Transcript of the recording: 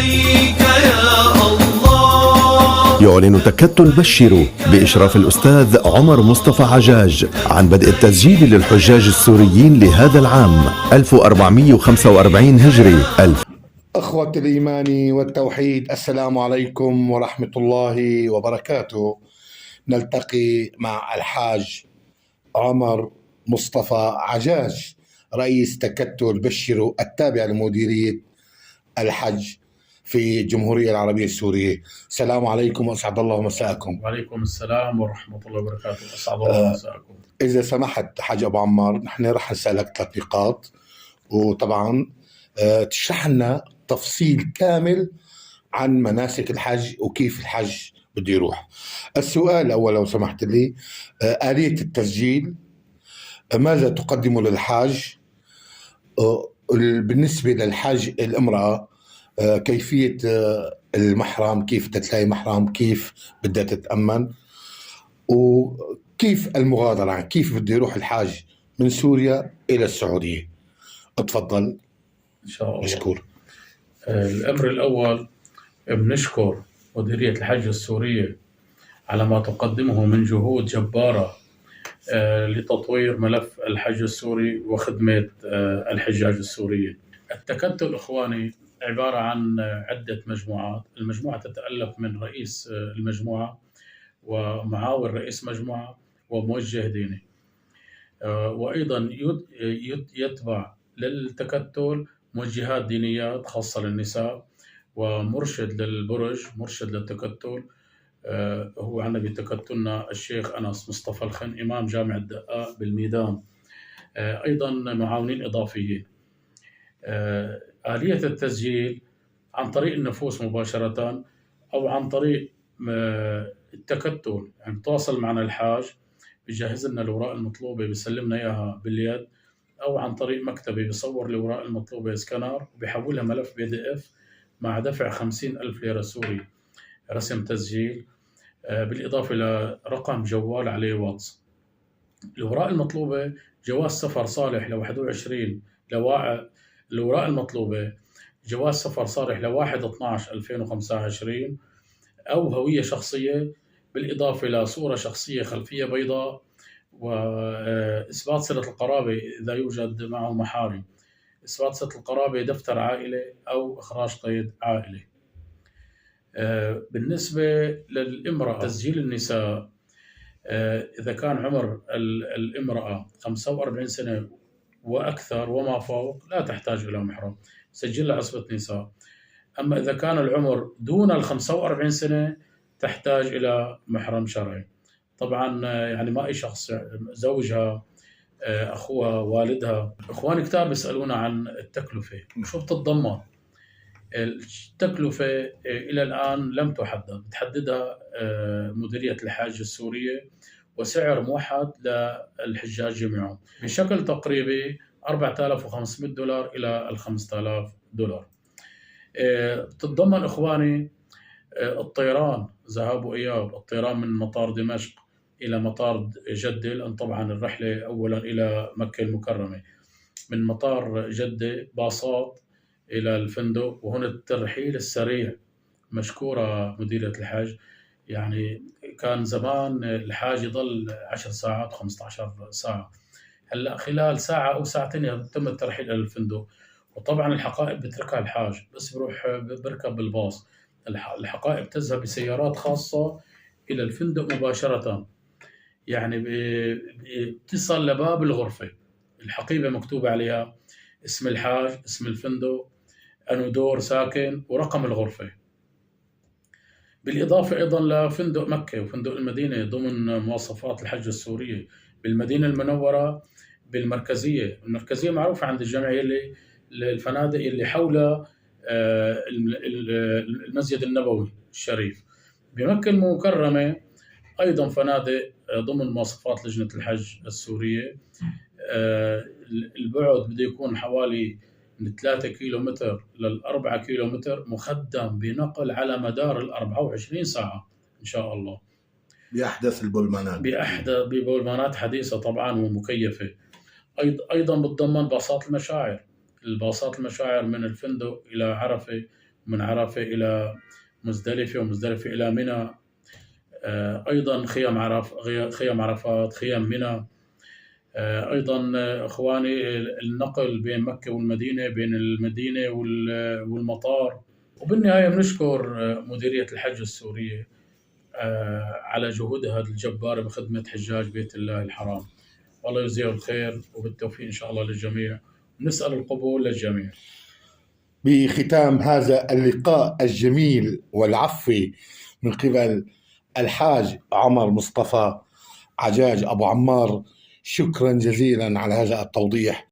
لبيك يا الله. يعلن تكتل بشروا بإشراف الأستاذ عمر مصطفى عجاج عن بدء التسجيل للحجاج السوريين لهذا العام 1445 هجري. أخوة الإيمان والتوحيد، السلام عليكم ورحمة الله وبركاته. نلتقي مع الحاج عمر مصطفى عجاج، رئيس تكتل بشروا التابع لمديرية الحج في الجمهورية العربية السورية. السلام عليكم وأسعد الله مساءكم. وعليكم السلام ورحمة الله وبركاته. أسعد الله مساءكم. إذا سمحت حاج أبو عمار، نحن رح نسألك 3 نقاط، وطبعا تشرح لنا تفصيل كامل عن مناسك الحج وكيف الحج بده يروح. السؤال الأول لو سمحت لي، آلية التسجيل، ماذا تقدم للحاج؟ بالنسبة للحاج الامرأة، كيفية المحرم، كيف تلاقي محرم، كيف بدها تتأمن، وكيف المغادرة، كيف بده يروح الحاج من سوريا إلى السعودية. اتفضل. إن شاء الله. مشكور. الأمر الأول، بنشكر مديرية الحج السورية على ما تقدمه من جهود جبارة لتطوير ملف الحج السوري وخدمة الحجاج السوريين. التكتل إخواني عبارة عن عدة مجموعات. المجموعة تتألف من رئيس المجموعة ومعاون رئيس مجموعة وموجه ديني، وأيضا يتبع للتكتل موجهات دينيات خاصة للنساء، ومرشد للبرج، مرشد للتكتل هو عنا بتكتلنا الشيخ أنس مصطفى الخن، إمام جامع الدقاق بالميدان. أيضا معاونين إضافيين. آلية التسجيل عن طريق النفوس مباشرة أو عن طريق التكتل، يعني تواصل معنا الحاج بيجهز لنا الأوراق المطلوبة بيسلمنا إياها باليد، أو عن طريق مكتبي بيصور الأوراق المطلوبة سكانر وبيحولها ملف PDF مع دفع 50,000 ليرة سوري رسم تسجيل، بالإضافة لرقم جوال عليه واتس. الأوراق المطلوبة جواز سفر صالح ل 21 الأوراق المطلوبة جواز سفر صالح ل 1/12/2025 أو هوية شخصية، بالإضافة لصورة شخصية خلفية بيضاء، وإثبات صلة القرابة إذا يوجد معه محارم، إثبات صلة القرابة دفتر عائلة أو إخراج قيد عائلة. بالنسبة للإمرأة، تسجيل النساء، إذا كان عمر الإمرأة 45 سنة وأكثر وما فوق لا تحتاج إلى محرم، سجل عصبة نساء. أما إذا كان العمر دون 45 سنة تحتاج إلى محرم شرعي. طبعا يعني ما أي شخص، زوجها، أخوها، والدها. إخواني كتاب يسألونا عن التكلفة، شو بتتضمن؟ التكلفة إلى الآن لم تحدد، بتحددها مديرية الحج السورية، وسعر موحد للحجاج جميعهم بشكل تقريبي $4,500 إلى $5,000. بتتضمن إخواني الطيران ذهاب وإياب، الطيران من مطار دمشق إلى مطار جدة، لأن طبعا الرحلة أولا إلى مكة المكرمة، من مطار جدة باصات إلى الفندق، وهنا الترحيل السريع. مشكورة مديرية الحج، يعني كان زمان الحاج يضل 10 ساعات 15 ساعة، هلا خلال ساعة أو ساعتين يتم الترحيل إلى الفندق. وطبعا الحقائب بتركها الحاج، بس بروح بركب بالباص. الحقائب تذهب بسيارات خاصة إلى الفندق مباشرة، يعني بتصل لباب الغرفة، الحقيبة مكتوب عليها اسم الحاج، اسم الفندق، أنو دور ساكن، ورقم الغرفة. بالإضافة أيضا لفندق مكة وفندق المدينة ضمن مواصفات الحج السورية. بالمدينة المنورة بالمركزية، المركزية معروفة عند الجميع، اللي الفنادق اللي حول المسجد النبوي الشريف. بمكة المكرمة أيضا فنادق ضمن مواصفات لجنة الحج السورية. البعد بده يكون حوالي من 3 كيلومتر ل4 كيلومتر، مخدم بنقل على مدار 24 ساعة إن شاء الله، بأحدث البولمانات، ببولمانات حديثة طبعا ومكيفة. أيضا بتضمن باصات المشاعر، الباصات المشاعر من الفندق إلى عرفة من عرفة إلى مزدلفة، ومزدلفة إلى منى. أيضا خيام عرفات، خيام منى. أيضا إخواني النقل بين مكة والمدينة، بين المدينة والمطار. وبالنهاية بنشكر مديرية الحج السورية على جهودها الجبارة بخدمة حجاج بيت الله الحرام. والله يجزيه الخير وبالتوفيق إن شاء الله للجميع. نسأل القبول للجميع. بختام هذا اللقاء الجميل والعفوي من قبل الحاج عمر مصطفى عجاج أبو عمار، شكرا جزيلا على هذا التوضيح.